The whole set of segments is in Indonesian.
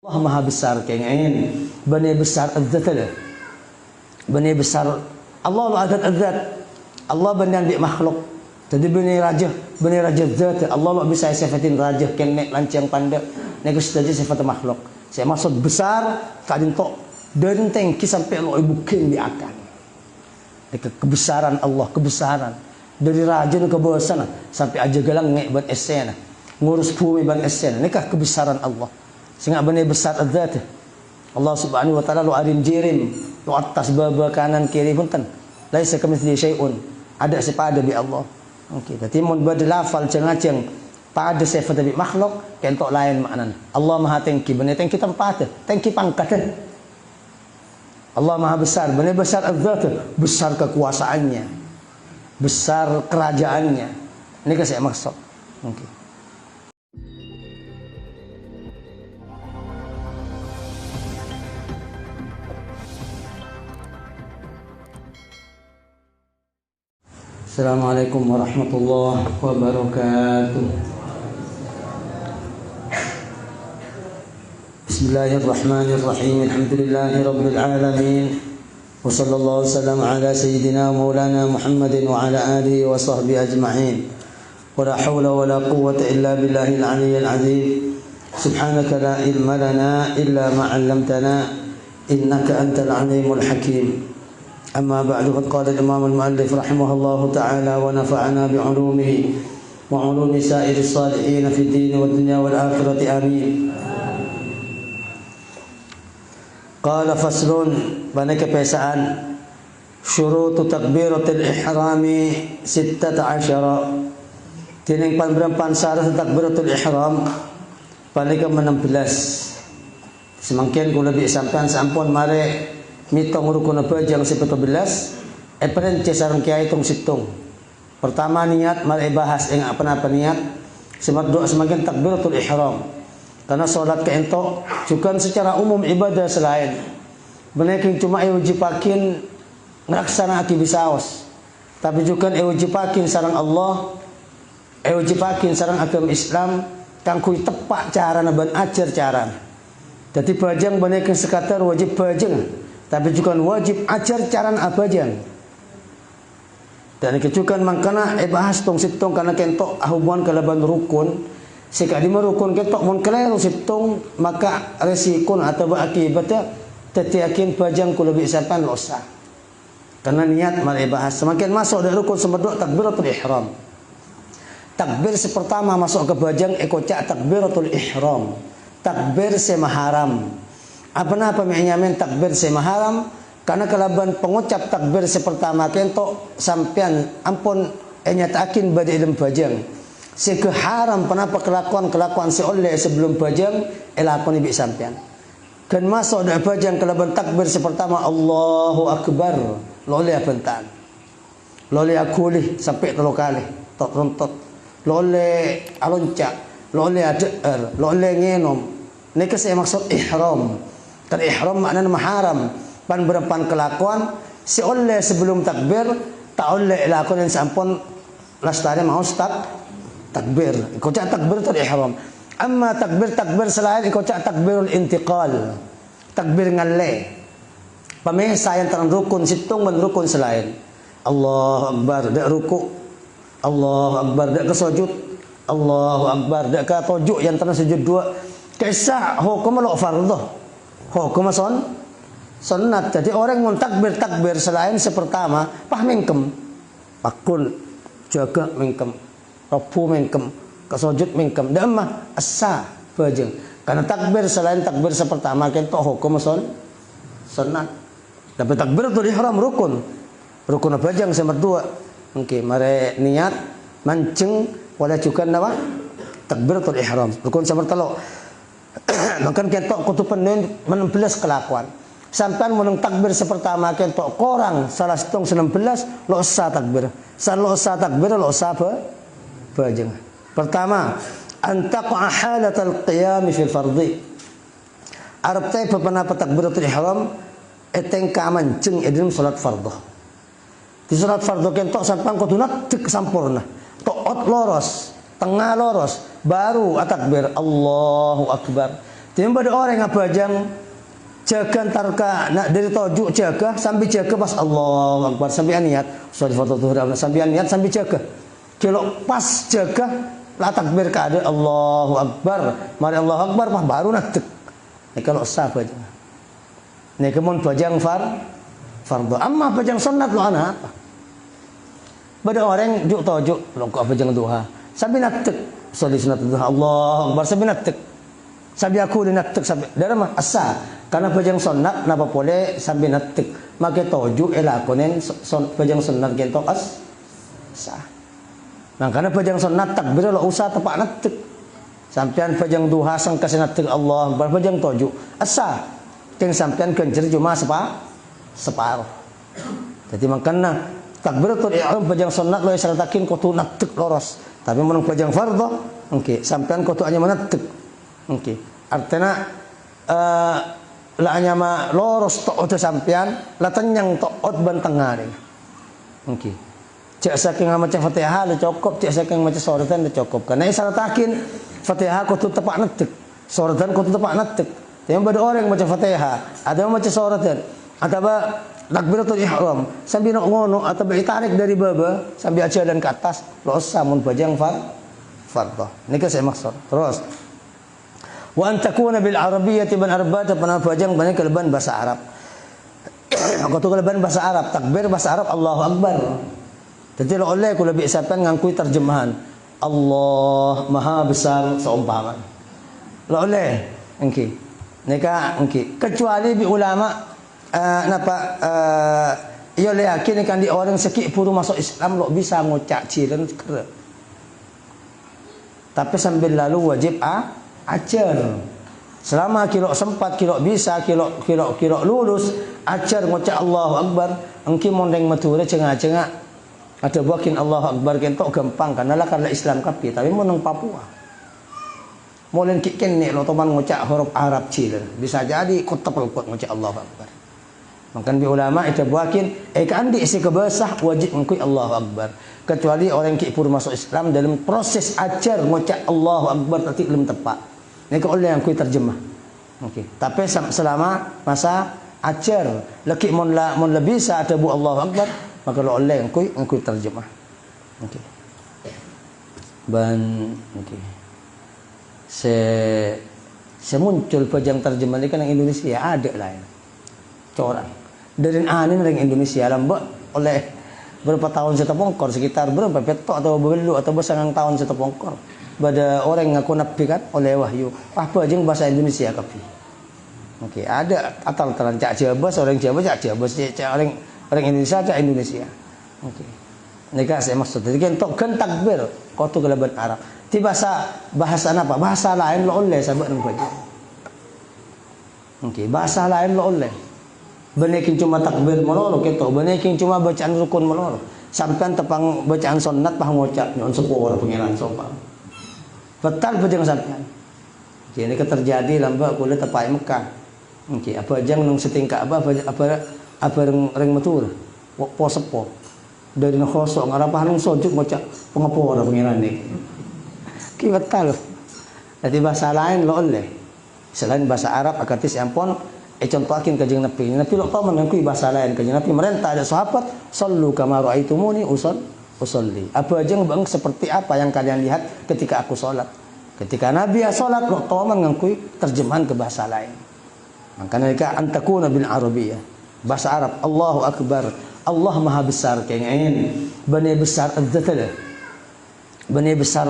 Allah maha besar kengen bani besar adzat bani besar Allah lu adzat Allah bani di makhluk jadi bani raja zat Allah lu bisa sifatin raja kenek lancang panda nego saja sifat makhluk saya maksud besar kadin tok dan tengki sampai lu bukan di akan kebesaran Allah kebesaran dari raja ke bawah sana sampai aja galang ngek ban esena ngurus bumi ban esena nikah kebesaran Allah sehingga bani besar adzat Allah subhanahu wa ta'ala lu arim jirim lu atas baba kanan kiri punten laisa kamitslihi syai'un ada sepada bi Allah okey berarti mun bade lafal cengaceng pada sifat bi makhluk kentok lain maknana Allah maha tinggi bani tinggi tempat tinggi pangkat Allah maha besar bani besar adzat besar kekuasaannya besar kerajaannya ini kan saya maksud okey. Assalamualaikum warahmatullahi wabarakatuh. Bismillahirrahmanirrahim. Alhamdulillahi rabbil alamin. Wa sallallahu wasallam ala sayyidina maulana Muhammadin wa ala alihi wa sahbihi ajma'in. Wa la hawla wa la quwwata illa billahil aliyyil azim. Subhanaka la ilma lana illa ma 'allamtana innaka antal alimul hakim. أما بعد قد قال الإمام المؤلف رحمه الله تعالى ونفعنا بعلومه وعلوم سائر الصالحين في الدين والدنيا والآخرة آمين. قال فصل بنك بيسان شروط تكبيرة الإحرام 16 تنين pan syarat takbiratul ihram panika 16 semangkian kula bi sampean sampun mare mitong rukun bajang 17 epren cesarang kiai tong situng pertama niat mari bahas ing apa niat semat doa semakin takbiratul ihram karena salat ke entok juga secara umum ibadah selain beneking cuma wajibakin nglaksana aki bisaos tapi juga wajibakin sareng Allah wajibakin sareng agama Islam kang kuy tepak cara ban ajar cara jadi bajang beneking sekadar wajib bajang tapi juga wajib ajar caran abajang dan kecukan mangkana bahas tong situng karena kentok hubungan kalaban rukun sekali merukun kentok mun keliru situng maka resiko atau akibatnya tetiakin bajang ku lebih sampan losa karena niat mari bahas semakin masuk dari rukun semedok takbiratul ihram takbir pertama masuk ke bajang ekocak takbiratul ihram takbir semaharam apa menyamin takbir semaharam karena kalaban pengucap takbir sepertama kentok sampean ampun nyatakin badi ilm bajang sekeharam kenapa kelakuan seoleh sebelum bajang elakoni bi sampean kan masuk dak bajang kalaban takbir sepertama Allahu akbar loleh bentan loleh akuli sampai 3 kali tok rontot loleh aloncak loleh ader loleh ngenom nika saya maksud ihram dan ihram maknanya maharam pan berpan kelakuan si oleh sebelum takbir tak oleh lakukan sampun lastari mau takbir ikocak takbir itu ihram amma takbir selain ikocak takbirul intiqal takbir ngalle pamesa yang terang rukun situng men rukun selain Allahu akbar dak ruku Allahu akbar dak ke sujud Allahu akbar dak ke tujuk yang terang sujud 2 kisah hukum lo fardhu hukum sunnat. Jadi orang mun takbir selain sepertama pah mengkem pakul jaga mengkem rabu mengkem kesujud mengkem dan mah asa bajeng karena takbir selain takbir sepertama kentok hukum sunnat tapi takbiratul ihram rukun bajang nomor 2 okey mare niat mancing wala juga nawa takbiratul ihram rukun nomor 3 makan kentok kutupan 16 kelakuan sampai menung takbir sepertama kentok korang salah setong 19 lo sah takbir lo sah bajeng pertama antaqa halatal qiyam fil fardhi arab tay penapa takbiratul ihram eteng kamanceng edem salat fardhu di salat fardhu kentok sampai kudu nak sampurna toot loros tengah loros baru takbir Allahu akbar Tiba ada orang yang bajang jaga tarka nak dari tojuk jaga sambil jaga pas Allahu Akbar sambil niat soal foto tuhur sambil niat sambil jaga. Kalau pas jaga la takbir ka ada Allahu Akbar, mari Allahu Akbar mah baru nak tek. Ini kalau sah bajang. Ini kemun bajang fardu. Amma bajang sunat lo anak apa? Bada orang juk tojuk lo kok bajang duha. Sambil nak tek soal sunat duha Allahu Akbar sambil nak tek. Sambil aku nak tek sambil dari mah asal. Karena bajang sunat napa boleh sambil nak tek. Maka tojuk elakonen bajang sunat kento sah. Nah karena bajang sunat takbir lo usah tepak nak tek. Sampian bajang duha sang kasenat tek Allah bajang tojuk asa teng sampian kencer cuma separuh. Jadi makanya takbiratul ihram bajang sunat lo syaratakin kudu nak tek loros. Tapi menung bajang fardhu engke sampian kudu hanya menetek. Engke. Artinya la hanya ma loros tok oto sampian la tenyang tok ot bantengare. Engke. Cek saking maca Fatihah le cukup, cek saking maca suratan le cukup. Karena syaratakin Fatihah kudu tepak netek, suratan kudu tepak netek. Tapi ada orang yang baca Fatihah, ada yang baca suratan, atau takbiratul ihram sambil nak ngono atau tarik dari baba sambil ajadan ke atas, lo samun bajang fardhu. Ini kan saya maksud. Terus wa an takuna bil arabiyyati ban arba'ata pana bajang banyak keleban bahasa Arab. Aku tu keleban bahasa Arab, takbir bahasa Arab Allahu Akbar. Jadi lo oleh aku lebih siapkan ngangkui terjemahan. Allah Maha Besar seumpama. Lo oleh engki. Nika engki. Kecuali bi ulama napa ia le yakin kan di orang sekik puru masuk Islam lo bisa ngucap cilen kere. Tapi sambil lalu wajib ajar. Selama kilo sempat, kilo bisa, kilo lulus ajar ngucap Allahu Akbar. Engki mondeng mature cengah-cengah ada buakin Allahu Akbar kentok gampang karena Islam kapi tapi menang Papua. Molen kiken nek lo toman ngucap huruf Arab cil bisa jadi kut tepelkut ngucap Allahu Akbar. Makan bi ulama itu buakin kan di isi kebasah wajib ngukui Allahu Akbar. Kecuali orang ki pur masuk Islam dalam proses ajar ngucap Allahu Akbar tapi belum tepat. Ini oleh yang kui terjemah. Okey. Tapi selama masa ajar laki mon lebih bisa ada bu Allahu Akbar maka lo oleh engkau terjemah. Okey. Okey. Muncul pejam terjemah ini kan yang Indonesia ada lain. Corak. Dari anin orang Indonesia lambak oleh berapa tahun setepongkor sekitar berapa petok atau belu atau besangang tahun setepongkor. Pada orang ngaku nabi kan oleh wahyu. Apa aja bahasa Indonesia kapi. Okey, ada atal-atalan cak Jabas orang Jawa cak Jabas cak orang Indonesia cak Indonesia. Okey. Nika saya maksud. Jadi kan tok takbir kau tu keleban Arab. Ti bahasa apa? Bahasa lain lo oleh sahabat nang baca. Okey, bahasa lain lo oleh. Benekin cuma takbir melolo ketok, benekin cuma bacaan rukun melolo. Sampai tepang bacaan sunat pah ngucap nyon sepuluh pengiran sopan. Betal bajang sampean. Jadi terjadi lamba kulit tepai Mekah. Okey, apa jang nang setingkah apa reng matur. Po sepo. Dari nang khosok ngarapah nang sojuk maca pengepor pengiran ni. Ki betal. Jadi bahasa lain lo oleh. Selain bahasa Arab akatis ampun contohakin kanjeng Nabi. Nabi lo tahu mengakui bahasa lain kanjeng Nabi merintah ada sahabat sallu kama raaitumuni usolli. Apa aja bang seperti apa yang kalian lihat ketika aku sholat. Ketika Nabi sholat lo tahu mengakui terjemahan ke bahasa lain. Makanya mereka antakuna bil Arabiyyah. Bahasa Arab Allahu Akbar. Allah Maha Besar kayaknya bani besar adzat. Bani besar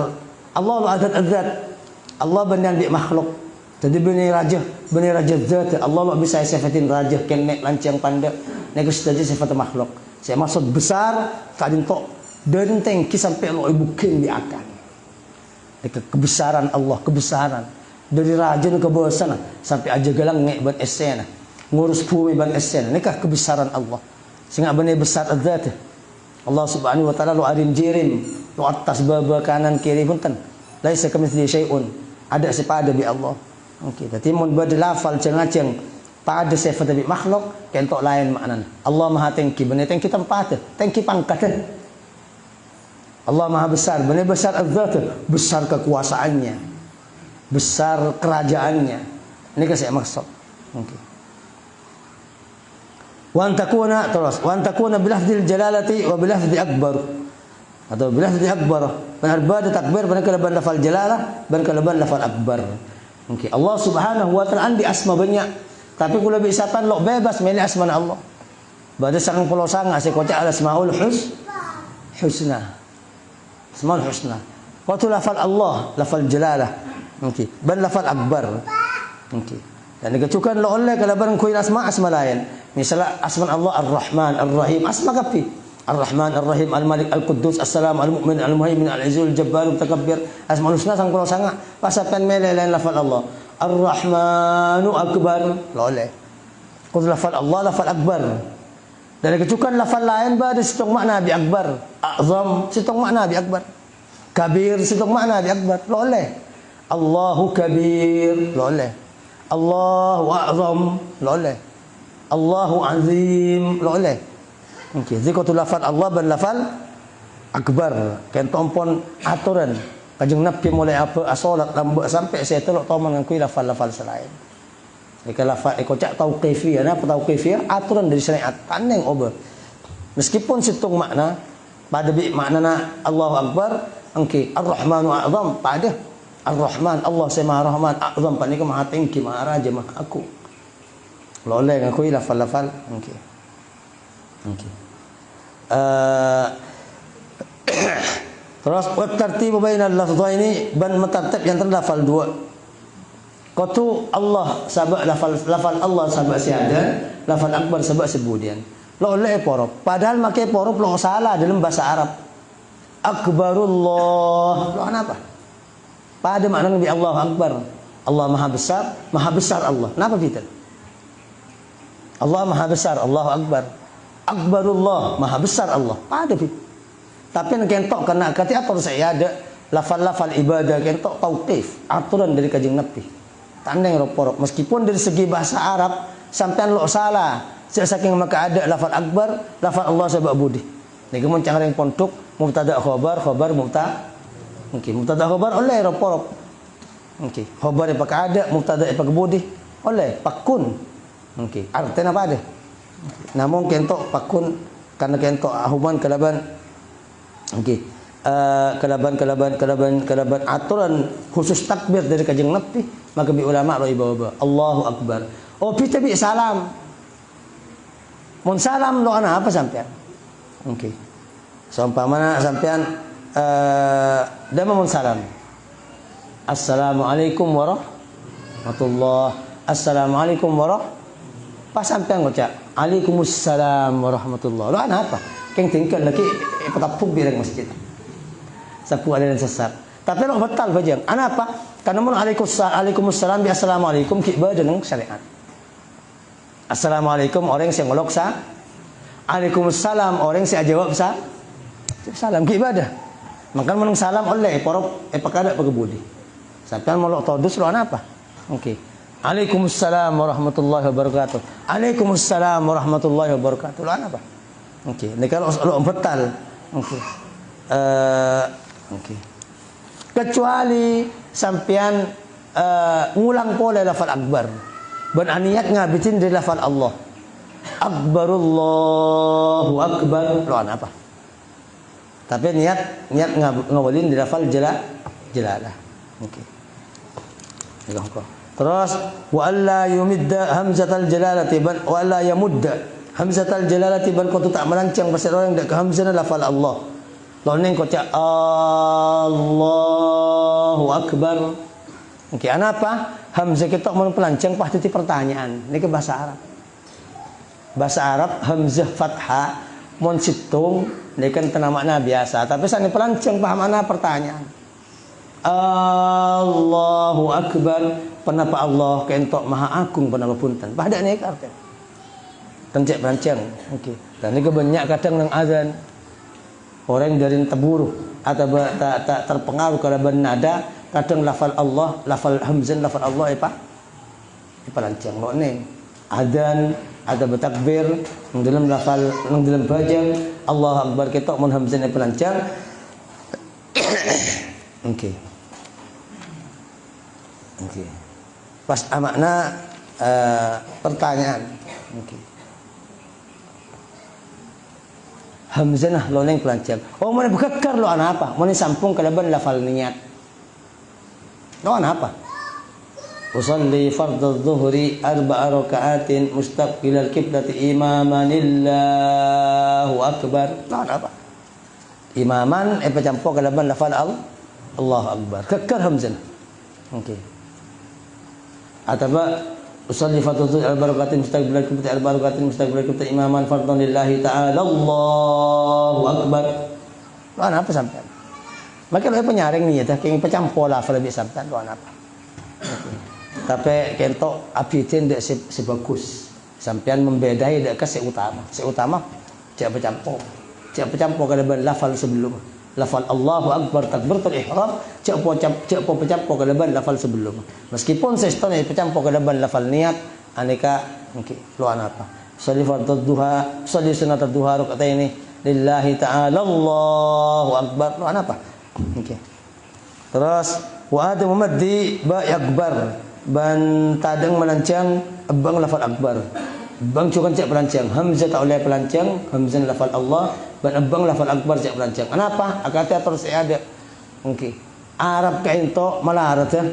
Allah adzat. Allah bani di makhluk. Jadi bani raja zat Allah lo bisa sifatin raja kenek lancang pandai nego saja sifat makhluk. Saya maksud besar kadin tok denteng ki sampai lo ibukin di akan. Kebesaran Allah, kebesaran dari raja ke bawah sana sampai aja galang ngek ban esena ngurus bumi ban esena nikah kebesaran Allah. Sehingga bani besar zat Allah Subhanahu wa taala lo arim jirim lo atas baba kanan kiri punten laisa kamitsli syai'un ada sepada bi Allah. Okey, jadi mun berlafal cengaceng pada sifat dari makhluk kentok lain maknanya. Allah Maha tinggi, benar tinggi tempat, tinggi pangkat. Allah Maha besar, benar besar az-zat, besar kekuasaannya, besar kerajaannya, Ini kasih maksud. Okay. Wa antakuna terus. Wa antakuna bilafdil jalalati wa bilafdi akbar. Atau bilafdi akbar. Benar bada takbir benar kalaban lafal jalalah, benar kalaban lafal akbar. Okay. Allah Subhanahu wa taala andi asma banyak. Tapi kalau bisa tan lo bebas milih asma Allah. Bada sareng pulau sanga saya kocak al asmaul husna. Asmaul husna. Qatu lafal Allah, lafal jalalah. Okay. Ben lafal akbar. Okay. Dan dikecukan lo oleh kalau barang kuil asma lain. Misalnya asma Allah Ar-Rahman, Ar-Rahim, asma kapi. Ar-Rahman, Ar-Rahim, Al-Malik, Al-Quddus, As-Salam, Al-Mu'min, Al-Muhaimin, Al-Azizul, Jabbar, Al-Mutakabbir. Asma husna sang pulau sanga. Pasapan mele lain lafal Allah. Ar-Rahmanu Akbar. Lo oleh. Qul lafal Allah, lafal akbar. Dan dikecukan lafal lain ba di situng makna bi akbar. Azam situng makna bi akbar. Kabir situng makna bi akbar. Lo oleh. Allahu kabir. Lo oleh. Allahu a'zam. Lo oleh. Allahu azim. Lo oleh. Okey, zikru lafal Allah ban lafal akbar. Kan tompon aturan. Kajeng Nabi mulai apa salat lambat sampai saya telok tahu mengakui lafal-lafal selain. Jika lafal kocak tauqifiyah, apa tauqifiyah? Aturan dari syariat. Tandeng oba. Meskipun situng makna pada bi makna Allahu Akbar, engke Ar-Rahmanu A'zam pada Ar-Rahman Allah saya Maha Rahman, A'zam panika Maha Tinggi, Maha Raja, Maha Aku. Loleh ngakui lafal-lafal engke. Engke. Terus tertib bainal lafzaini ban matartib yang terlafal dua. Qatu Allah sabak lafal Allah sabak siada, lafal akbar sabak sebudian. Lo oleh porop. Padahal makai porop lo salah dalam bahasa Arab. Akbarullah. Lo apa? Pada makna Nabi Allah Akbar. Allah Maha besar Allah. Kenapa begitu? Allah Maha besar, Allahu Akbar. Akbarullah, Maha besar Allah. Pada begitu. Tapi nak kentok kena kata atur saya ada lafal-lafal ibadah kentok tauqif aturan dari Kanjeng Nabi. Tandeng roporok meskipun dari segi bahasa Arab sampean lo salah. Saking maka ada lafal akbar, lafal Allah sebab budi. Niki mun cangreng pondok mubtada khabar mubtada. Okey, mubtada khabar oleh roporok. Okey, khabar apa ada mubtada apa budi oleh pakun. Okey, artinya apa ada? Namun kentok pakun karena kentok ahuman kalaban. Okey. Kelaban aturan khusus takbir dari Kanjeng Nabi maka bi ulama lo ibawa Allahu Akbar. Oh kita bi salam. Mun salam lo ana apa sampean? Okey. Seumpamana sampean dama mun salam. Assalamualaikum warahmatullah. Assalamualaikum pas sampean ngucap Waalaikumsalam warahmatullah. Lo ana apa? Keng tinggal lagi petapuk bireng masjid. Sapu ada yang sesat. Tapi lo betal bajang. Ana apa? Karena mun Waalaikumsalam bi assalamualaikum ki ibadah nang syariat. Assalamualaikum orang yang ngolok sa. Waalaikumsalam orang yang jawab sa. Salam ki ibadah. Maka mun salam oleh porop pakada pagebudi. Sampean molok todus lo ana apa? Okey. Waalaikumsalam warahmatullahi wabarakatuh. Waalaikumsalam warahmatullahi wabarakatuh. Lo ana apa? Okey, ini kalau lo betal. Okey. Okey. Kecuali sampean ngulang pola lafal akbar. Ben aniat ngabitin dari lafal Allah. Akbarullahu akbar. Lo apa? Tapi niat ngawalin di lafal jalalah. Okey. Terus wa alla yumidda hamzatal jalalati wa alla yamudda hamzatal jalalati ban kau tak merancang pasal orang dak ke hamzah lafal Allah. Lo neng kau cak Allahu Akbar. Okey, apa? Hamzah kita mau pelancang pasti pertanyaan. Ini ke bahasa Arab. Bahasa Arab hamzah fathah mon situng ini kan tena makna biasa, tapi saat ini pelancang paham mana pertanyaan. Allahu Akbar. Penapa Allah kentok maha agung penapa punten. Pada ni artinya. Tencek perancang. Okey. Dan ini banyak kadang nang azan orang dari terburu atau tak terpengaruh kalau bernada kadang lafal Allah, lafal hamzah, lafal Allah apa? Perancang lo neng. Adzan ada bertakbir nang dalam lafal nang dalam bajang Allah Akbar ketok mun hamzah perancang. Okey. Okey. pas makna pertanyaan. Okay. Hamzah lo neng pelancang. Oh mana bekakar lo ana apa? Mana sampung kalaban lafal niat. Lo ana apa? Usalli fardhu dhuhri 4 raka'atin mustaqbil al-qiblati imaman Allahu akbar. Lo ana apa? Imaman pecampo kalaban lafal Allahu akbar. Kekar hamzah. Okey. Ataba usalli fardhu dhuhri 4 raka'atin mustaqbil al-qiblati 4 raka'atin mustaqbil al-qiblati imaman fardhan lillahi ta'ala Allahu akbar. Lo ana apa sampean? Maka lo penyaring ni tah keng pecampo lafal lebih sampean lo ana apa? Okay. Tapi kentok abitin dek sebagus. Sampean membedai dek ke seutama. Seutama cak pecampo. Cak pecampo kalaban lafal sebelum. Lafal Allahu akbar takbiratul ihram cak po pecampo kalaban lafal sebelum. Meskipun sistem pecampo kalaban lafal niat aneka okey lo ana apa? Shalli fardhu duha, shalli sunnatud duha rakaatain lillahi ta'ala Allahu akbar. Lo ana apa? Okey. Terus wa ada mumaddi ba akbar. Ban tadang melancang abang lafal akbar. Bang cukan cak pelancang. Hamzah tak oleh pelancang, hamzah lafal Allah, ban abang lafal akbar cak pelancang. Kenapa? Akatnya terus ada. Okey. Arab kain to malarat ya.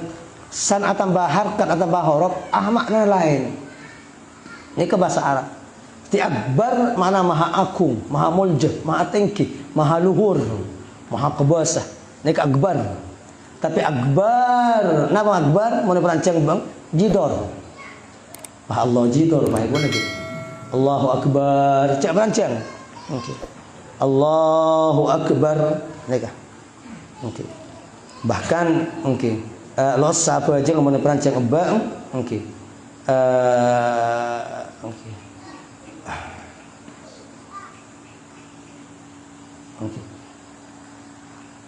San atambah harkat atambah huruf makna lain. Ini ke bahasa Arab. Ti akbar mana maha agung, maha muljah, maha tinggi, maha luhur, maha kebasah. Ini ke akbar. Tapi akbar, nama akbar mau perancang bang jidor. Allah jidor, baik mana gitu. Allahu akbar, cak perancang. Okay. Allahu akbar, nikah. Okay. Bahkan, okay. Lo siapa aja mau perancang bang, okay. Okay. Okay.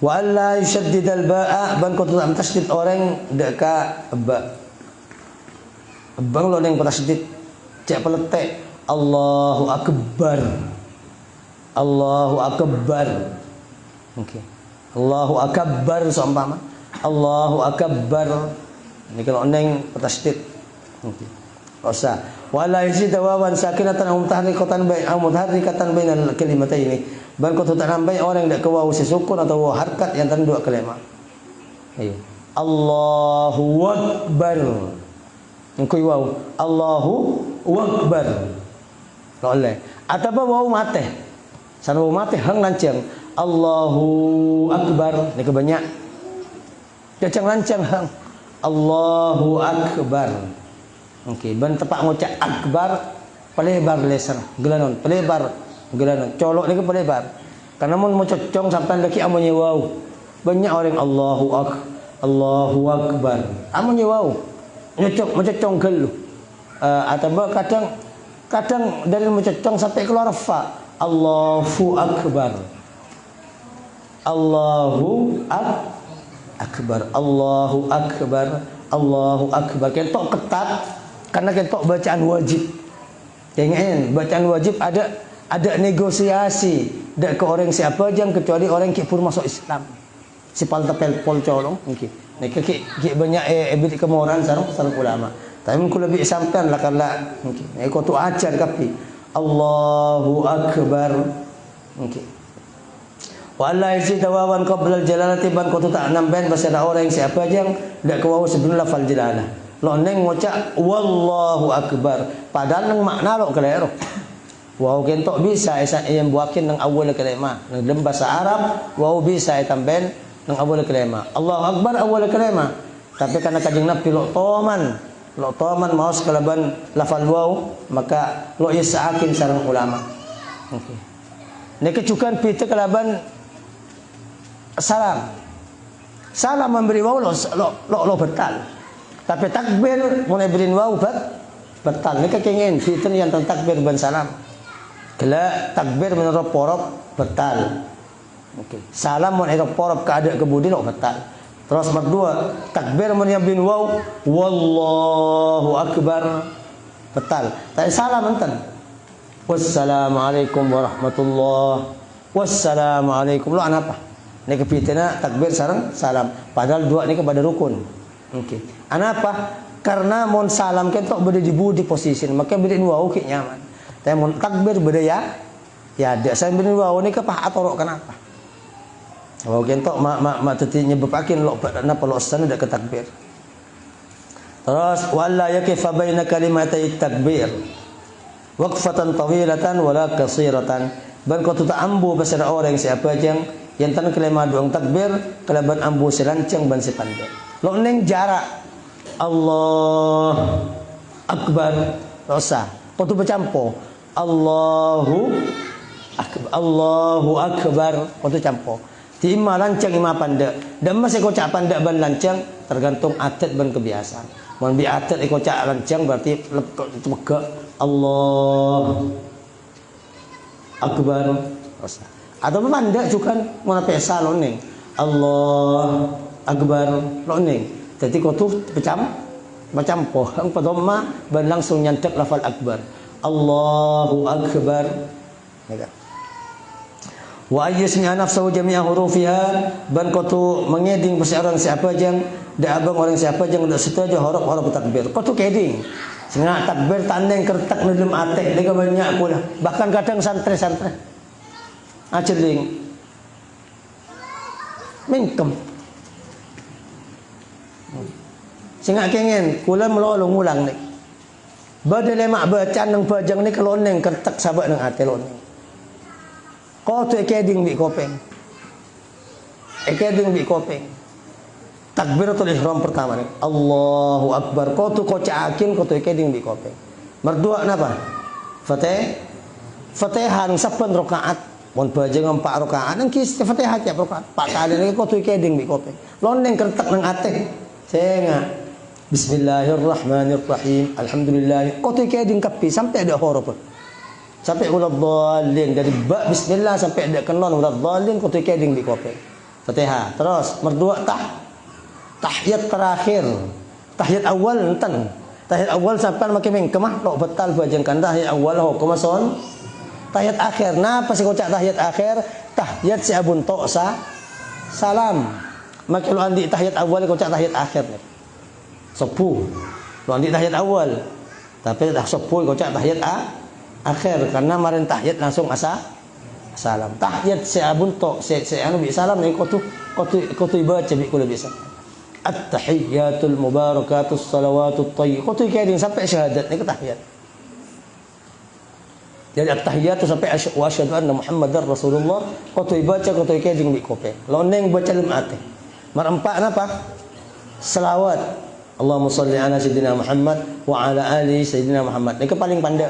Wa alla yushaddid al-ba'a ban ko tudam tasdid orang deka ba. Bang lo neng tasdid cek peletek Allahu akbar. Allahu akbar. Okey. Allahu akbar seumpama Allahu akbar. Ini kalau neng tasdid. Okey. Usah. Wa la yuzid wawan sakinatan aw mutaharrikatan bainal kalimataini. Ban ko tak nambai orang dak ke waw sesukun atau waw harkat yang antara dua kalimat. Ayo. Allahu akbar. Engkoi waw Allahu akbar. Oleh. Atau waw mate. Sana waw mate hang lancang Allahu akbar. Ni kebanyak. Jacang lancang hang Allahu akbar. Okey, ban tepak ngucap akbar pelebar lesan. Gelanon pelebar gelanon colok ni ke pelebar. Karena mun mau cocong sampai laki amunnya wow. Banyak orang Allahu akbar. Amunnya wow. Mencocong gelu. Atau kadang dari mencocong sampai keluar fa. Allahu akbar. Allahu akbar. Allahu akbar. Allahu akbar. Kentok ketat karena kentok bacaan wajib. Jangan bacaan wajib ada negosiasi dak ke orang siapa jang kecuali orang ki pur masuk Islam. Si paltapel pol colong okey. Nek ki banyak bilik kemoran sareng ulama. Tapi mun lebih sampean lah kala okey. Nek ko tu ajar kapi. Allahu akbar. Okey. Wa alla yazid wawan qabla al-jalalati ban ko tu tak nambahan bahasa orang siapa jang dak ke wawu sebelum lafal jalalah. Lo neng ngucap wallahu akbar. Padahal nang makna lo kelero. Wow kentok bisa yang buakin nang awal kalimah. Nang dalam bahasa Arab wow bisa tambahin nang awal kalimah. Allahu akbar awal kalimah. Tapi karena kajeng Nabi lo toman mau sekalaban lafal wow maka lo isakin sareng ulama. Okey. Nek kecukan pita kalaban salam. Salam memberi wow lo betal. Tapi takbir mulai berin wow betal. Nek kengin pita yang tentang takbir ban salam. Kala takbir menurut porok betal. Okey. Salam mun ero porok keada kebudi lo betal. Terus berdua takbir mun bin waw wallahu akbar betal. Tapi salam enten. Wassalamualaikum warahmatullahi wassalamualaikum. Lo apa? Ni kepitena takbir sareng salam. Padahal dua ni kepada rukun. Okey. Apa? Karena mon salam kentok beda di budi posisi, maka beda wau ki nyaman. Tapi mon takbir beda ya ada saya beda wau ni kepah atau kenapa? Wau kentok mak teti nyebapakin lo napa lo sana dak ke takbir. Terus wala yakifa baina kalimatay takbir waqfatan tawilatan wala qasiratan. Ban ko tuta ambu pasal orang siapa yang tan kelima doang takbir kelaban ambu serancang ban sepandai. Lo neng jarak Allah Akbar dosa. Kau tu bercampur Allahu Akbar. Kau tu campur. Ti ima lancang ima pandai. Dan masih kau cak pandai ban lancang tergantung atet ban kebiasaan. Mun bi atet kau cak lancang berarti megak Allah Akbar dosa. Atau pandai juga mana pesa lo neng Allah Akbar lo neng. Jadi kau tu bercampur ang padoma ban langsung nyantek lafal akbar Allahu Akbar. Wa ayyasmi nafsuhu jami'a hurufiha ban kau tu mengeding pasal orang siapa jang dak abang orang siapa jang dak setuju huruf takbir. Kau tu keding. Sengat takbir tandeng kertak dalam atek lega banyak pula. Bahkan kadang santre-santre. Aceling. Mingkem. Singak kengen kula melolong ulang ni. Badale mak bacaan nang pajang ni keloneng kertak sabak nang ate loneng. Kau tu ekeding bi kopeng. Ekeding bi kopeng. Takbiratul ihram pertama ni. Allahu Akbar. Kau tu kocakin kau tu ekeding bi kopeng. Berdua napa? Fatihah nang 10 rakaat. Mon pajang 4 rakaat nang kis Fatihah tiap rakaat. 4 kali ni kau tu ekeding bi kopeng. Loneng kertak nang ate. Senga Bismillahirrahmanirrahim. Alhamdulillah. Kau tu keding kapi sampai ada huruf. Sampai waladhdallin dari ba bismillah sampai ada kenon waladhdallin kau tu keding di kopi. Fatihah. Terus merdua tahiyat terakhir. Tahiyat awal enten. Tahiyat awal sampai makin mengkemah lo betal bajangkan tahiyat awal ho kemason. Tahiyat akhir. Napa sih kau cak tahiyat akhir? Tahiyat si abun to'sa salam. Maka lo andi tahiyat awal kau cak tahiyat akhir ni. Sepuh. Lo andi tahiyat awal. Tapi dah sepuh kau cak tahiyat akhir karena marin tahiyat langsung salam. Tahiyat si abun tok si anu bi salam ni kau tu baca bi kula biasa. At-tahiyyatul mubarakatus salawatut thayyib. Kau tu keding sampai syahadat ni ke tahiyat. Jadi at-tahiyyatu sampai wa asyhadu anna Muhammadar Rasulullah. Kau tu baca kau tu keding bi kope. Lo neng baca lim ate. Mar empat napa? Selawat. Allahumma salli ala sayyidina Muhammad wa ala ali sayyidina Muhammad. Ini paling pandai.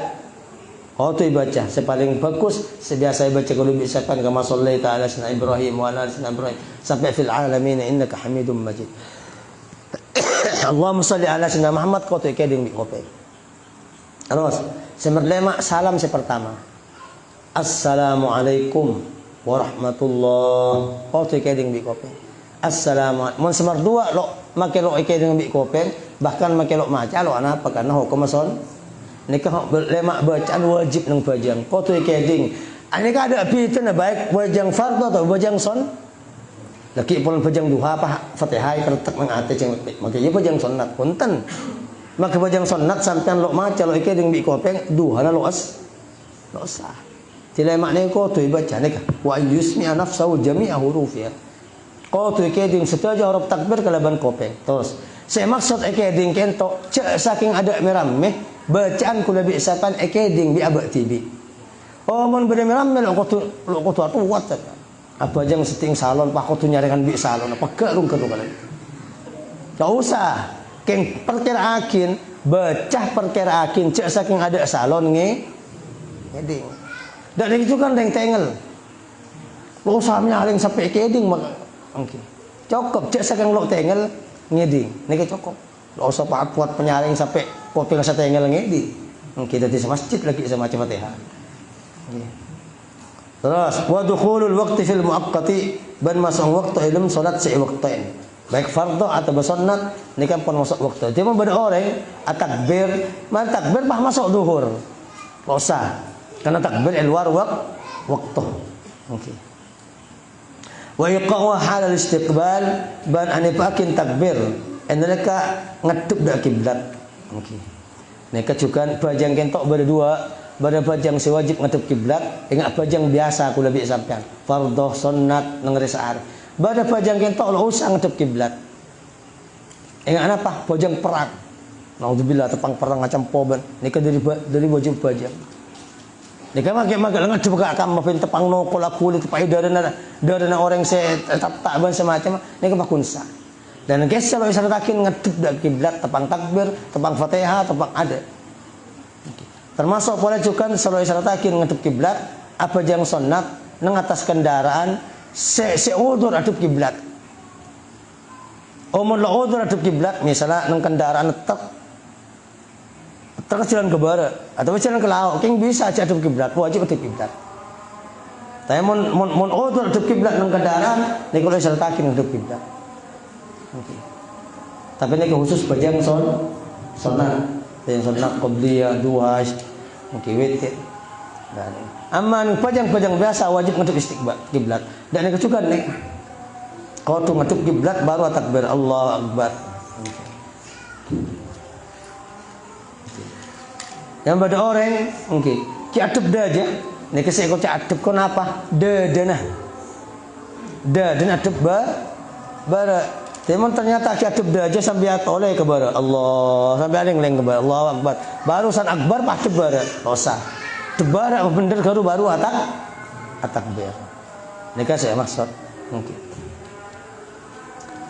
Oh tu baca. Sepaling bagus sebiasa baca kalau bisakan kama sallaita ala sayyidina Ibrahim wa ala ali sayyidina Ibrahim sampai fil alamin innaka Hamidum Majid. Allahumma salli ala sayyidina Muhammad kau tu keding di kopi. Terus semerlema salam pertama. Assalamualaikum warahmatullahi. Kau tu keding di kopi. Assalamualaikum. Mun semar dua lo make lo keding di kopi bahkan make lo maca lo apa karena hukum mason nikah lemak bacaan wajib nang bajang. Kau tu keding. Ani ka ada piten baik bajang fardhu atau bajang son. Laki pun bajang duha apa Fatihah kertek nang ate ceng make ye bajang sunat punten. Maka bajang sunat sampean lo maca lo keding bi kopeng duha na lo sah. Tilai makna kau tu baca nikah wa yusmi nafsahu jami'a hurufiha. Kau tu keding setaja huruf takbir kalaban kopeng. Terus saya maksud ekeding kento cek saking ada merameh bacaan kula biasakan ekeding bi abak tibi. Oh mun bede merameh lo kau tu kuat. Apa jang seting salon pak kau tu nyarikan bi salon apa kerung kan. Tak usah keng perkiraakin bacah perkiraakin cek saking ada salon ngeding. Dan itu kan deng tengel. Lo usah nyaring sampai ekeding mak. Okay. Cukup cek saking lo tengel ngeding. Niki cukup. Lo usah pak kuat penyaring sampai kopi nggak tengel ngeding. Kita di masjid lagi sama Fatihah. Okay. Terus wa dukhulul waqti fil muaqqati ban masuk waktu ilm salat si waqtain. Baik fardhu atau sunnat ini kan pun masuk waktu. Cuma beda orang takbir, man takbir bah masuk zuhur. Enggak usah. Karena takbir luar waktu. Okey. Wa iqwa hal al-istiqbal ban anifakin takbir Mereka ngedep dak kiblat. Okey. Mereka juga bajang kentok berdua, pada bajang sewajib ngedep kiblat, ingat bajang biasa aku lebih sampean. Fardhu sunnat nang resar. Pada bajang kentok lo usah ngedep kiblat. Ingat apa? Bajang perang. Naudzubillah tepang perang macam poban. Nika dari bajang. Nika makai ngedep ka kam mapen tepang no kola kulit tepai darana orang se tak ban semacam. Nika makunsa. Dan guys kalau isaratakin ngedep dak kiblat tepang takbir, tepang Fatihah, tepang ada. Termasuk pola juga selalu isaratakin ngedep kiblat apa jang sunnat nang atas kendaraan udur adep kiblat. Umur la udur adep kiblat misalnya nang kendaraan truk jalan ke barat atau jalan ke laut, king bisa aja adep kiblat, wajib adep kiblat. Tapi mun udur adep kiblat nang kendaraan nek kalau isaratakin ngedep kiblat. Okay. Tapi ini khusus bajang sunnah, yang sunnah qabliyah, duha, witir. Dan aman bajang biasa wajib ngedep istiqbal kiblat. Dan yang juga nih, kalau tu ngedep kiblat baru takbir Allah Akbar. Okay. Yang pada orang, okay, ki adep dah aja. Nih kesek kau cak adep kau apa? Dah adep bara. Teman ternyata kiatub dah aja sampai atoleh ke bara Allah sampai aling-aling ke bara Allah Akbar barusan Akbar pasti bara dosa tebara bener baru atakbir nikah saya maksud mungkin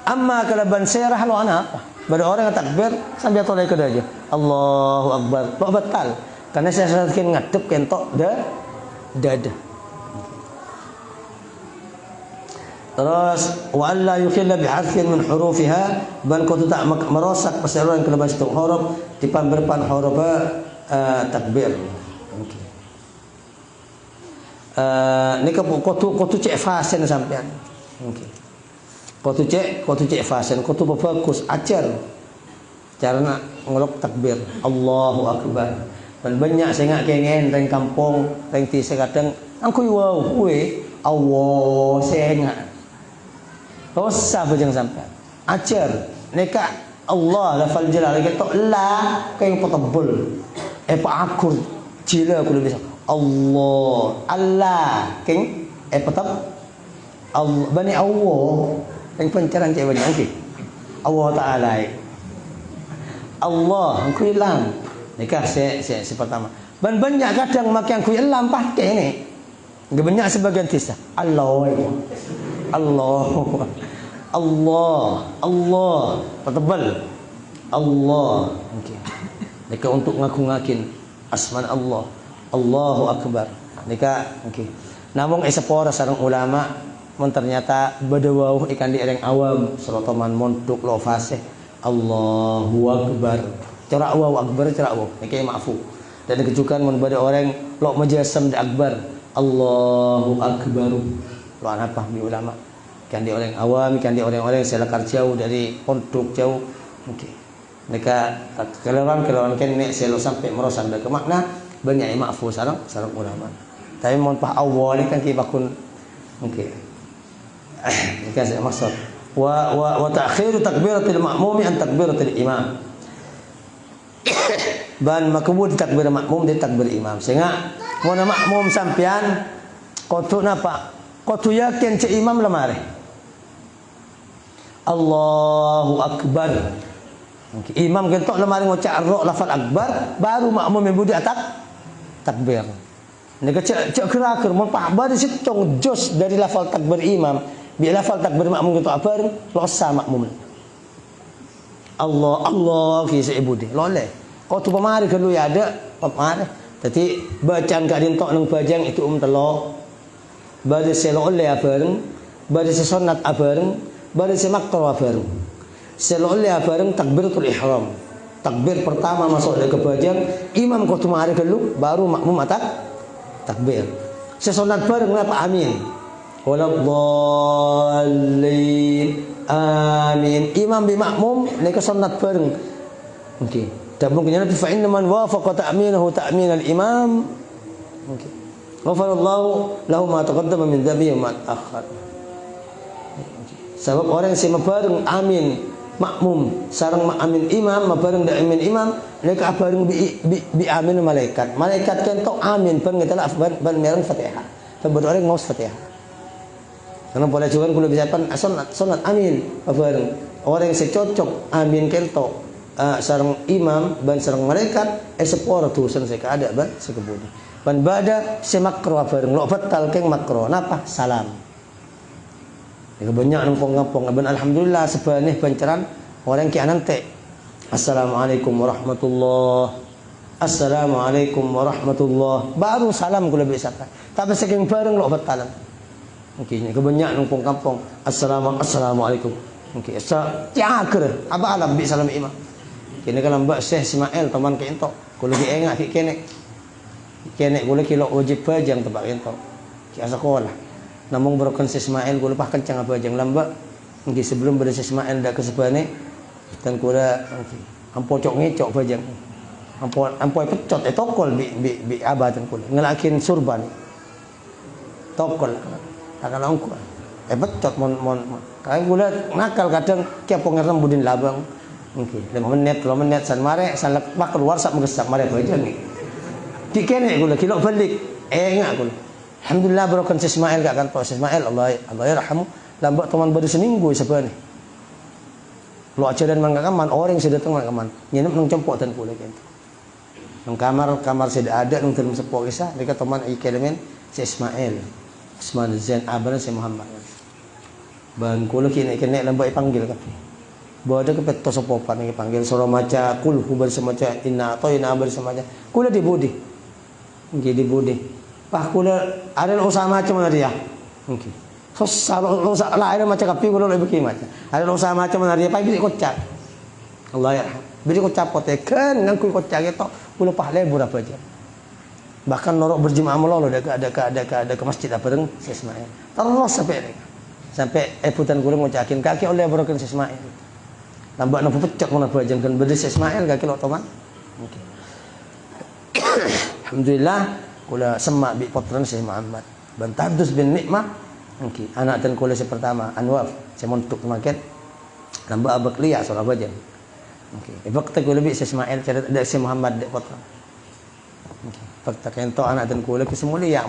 amma kalau ban serah lo anak pada orang yang takbir sampai atoleh ke aja Allahu Akbar lo batal karena saya saking ngadep kentok dada. Terus wa alla yukhilla bi harfin min hurufiha ban kau tak merosak perseroan kelebihan itu huruf di pamberpan huruf takbir. Okey. Ni kau tu cek fasen sampean. Okey. Kau tu cek fasen, kau tu berfokus ajar cara nak ngelok takbir. Allahu Akbar. Dan banyak saya ngak kengen teng kampung, teng ti kadang angku wow we Allah saya ngak dosa bajang sampai ajar neka Allah lafal jalal kita la kayak potobul pak akur jila aku lebih Allah kayak potob Allah bani Allah yang pencaran cewek banyak okay. Allah Taala Allah aku hilang neka si pertama ban banyak kadang makan aku hilang pakai ini nggak banyak sebagian tisah Allah tebal Allah okey nika untuk ngaku-ngakin asman Allah Allahu Akbar nika okey namun sepora sareng ulama mun ternyata badawauh ikan di ereng awam serotoman mondok lo fasih Allahu Akbar cara Allahu Akbar cara Allah nika maafu dan kejukan mun bada orang lo majasam di akbar Allahu Akbar lo apa di ulama kan di orang awam, kan di orang-orang selakar jauh dari pondok jauh, okay. Mereka kelelawan kan ini selalu sampai merosan ke makna banyak yang maafu sarang ulama. Tapi mohon pah awal ni kan kita bakun, okay. Ini kan saya maksud. Wa ta'khiru takbiratil ma'mumi an takbiratil imam. Ban makbul takbir makmum di takbir imam. Sehingga mun makmum sampean kotu napa? Kotu yakin cik imam lemari. Allahu Akbar. Okay. Imam kentok lemari ngucap roh lafal akbar baru makmum yang budi takbir. Nek cek kerakir mun pak bari sitong jos dari lafal takbir imam, bi lafal takbir makmum kentok abar lo sa makmum. Allah fi ibudi. Loleh. Kau tu pemari kalau ya ada pemari. Jadi bacaan gak dintok nang bajang itu telo. Bari selo oleh abareng, bari sunat abareng. Bari semaktor bareng. Seloleh bareng takbiratul ihram. Takbir pertama masuk ke bajang, imam kau tumari dulu baru makmum takbir. Sesunat bareng apa amin. Waladhdallin. Amin. Imam bi makmum nek sunat bareng. Okey. Dan mungkin fa inna man wafaqa ta'minahu ta'min al-imam. Okey. Ghafarallahu lahu ma taqaddama min dhanbihi wa ma ta'akhkhar. Sebab orang yang bareng amin makmum sareng amin imam bareng dak amin imam mereka bareng bi amin malaikat kentok amin ban ngetela ban mereng Fatihah tempat orang ngaus Fatihah karena boleh juga kalau bisa pan sunat amin bareng orang yang secocok amin kentok sareng imam ban sareng malaikat sepora tusan saya ada ban sekebudi ban bada semakro bareng lo batal keng makro napa salam banyak nongpong-nongpong ben alhamdulillah sebaneh panceran orang ki anante assalamualaikum warahmatullah assalamualaikum warahmatullah baru salam kula bisa tapi saking bareng lo batalan mungkin kebanyak nongpong kampung assalamualaikum mungkin tiaker apa alam bi salam imam kini kalau mbak Syekh Ismail teman ke entok kula ki engak ki kene kula ki lo wajib bajang tebak entok ki sekolah namun berokan Ismail kula pah kencang apa jang lambak nggih sebelum pada Ismail dak kesebane dan kula ampocok ngecok bajang ampoi pecot tokol bi abatan kula ngelakin surban tokol akan ongko pecot mon kae kula nakal kadang kepo ngerem budin labang nggih 5 menit san mare salak pak keluar sak megesak mare bajang nih dikene kula kilo balik engak kula alhamdulillah berokan Ismail gak kan Pak Ismail Allah yarhamu lambat teman baru seminggu sebenarnya lo ajaran mangkaman orang sudah datang mangkaman nginep nang cempok dan kula gitu nang kamar sudah ada nang dalam sepok kisah mereka teman ikelemen si Ismail Usman Zain Abana si Muhammad ban kula kini lambat panggil kan bahwa ada kepet tosopopan ini panggil suruh maca kul hubar semaca inna atau inna abar semaca kula dibudi nggih dibudi Pak kula ada usaha macam mana dia? Mungkin. So kalau usaha lain macam kapi kula lebih kimat. Ada usaha macam mana dia? Pak beli kocak. Allah ya. Beli kocak potekan nang kul kocak itu kula pah lebur apa aja. Bahkan norok berjemaah melolo ada ke masjid apa deng Ismail. Terus sampai putan kula ngocakin kaki oleh berokan Ismail. Lambat nang pecak mana bajang kan beli Ismail kaki lo teman. Mungkin. Alhamdulillah kula semak bi potran Syekh Muhammad Bantadus bin Nikmah okay. Anak dan kula si pertama Anwar saya montuk maket lamba abak liya soal apa aja okay. Fakta kula bi Syekh Ismail cerita ada Syekh Muhammad dek potran okay. Fakta kento anak dan kula ki semua liya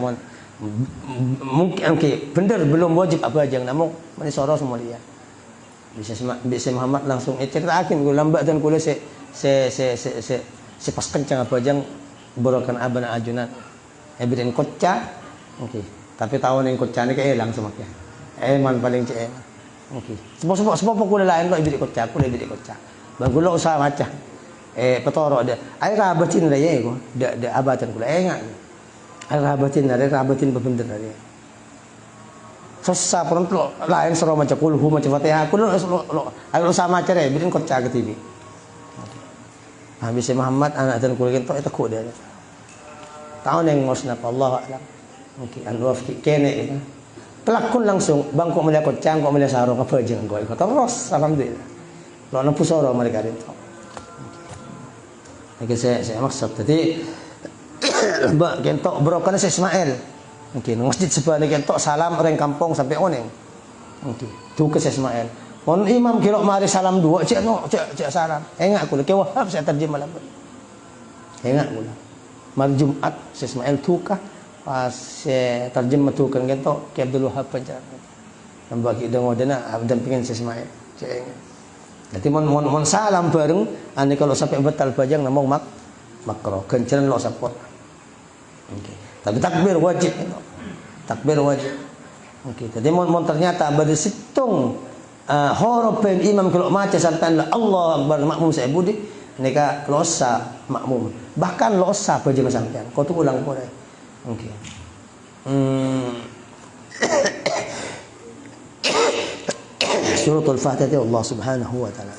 mungkin okay. Bener belum wajib apa aja namun mani soro semua liya bi Syekh Muhammad langsung ceritakin kula lamba dan kula si pas kencang apa aja borokan abana ajunan Ebiden kocak, okay. Tapi tahun yang kocak ni kayak hilang semaknya. Man paling cek. Okay. Sebab kula lain lo ebiden kocak, kula ebiden kocak. Bang kula usaha macam. Petoro ada. Ay rabatin lah ya, ko. Da abatan kula enggak. Ay rabatin bebener dia. Susah pun lo lain sero macam kulhu macam Fatihah. Kula lo usaha macam deh, ebiden kocak ke TV. Habis Muhammad anak dan kula kentok itu kok dia. Tahun yang ngosna Allah alam. Mungkin Anwar kene itu. Pelakon langsung bangko melihat kocang kok melihat sarung apa jeung go ikut terus alhamdulillah. Lo nampu soro mereka itu. Oke saya maksud tadi mbak kentok berokan Syekh Ismail. Mungkin masjid sebelah kentok salam orang kampung sampai oneng. Mungkin tu ke Syekh Ismail. Mon imam kilo mari salam dua cek salam. Enggak kula ke wahab saya terjemah lah. Enggak kula. Mar Jumat Syekh Ismail tukah pas terjemah tu kan kentok ke Abdul Wahab panjang. Nambah kita ngodena dan pengen Syekh Ismail. Jadi mon salam bareng ane kalau sampai batal bajang namong makro kenceran lo support. Okay. Tapi takbir wajib itu. Takbir wajib. Okey. Jadi mon ternyata pada situng horopen imam kalau maca sampai Allah Akbar makmum saya budi neka losa makmum. Bahkan losa bajang sampean. Kau tu ulang boleh. Okey. Suratul Fatihah Allah Subhanahu wa taala.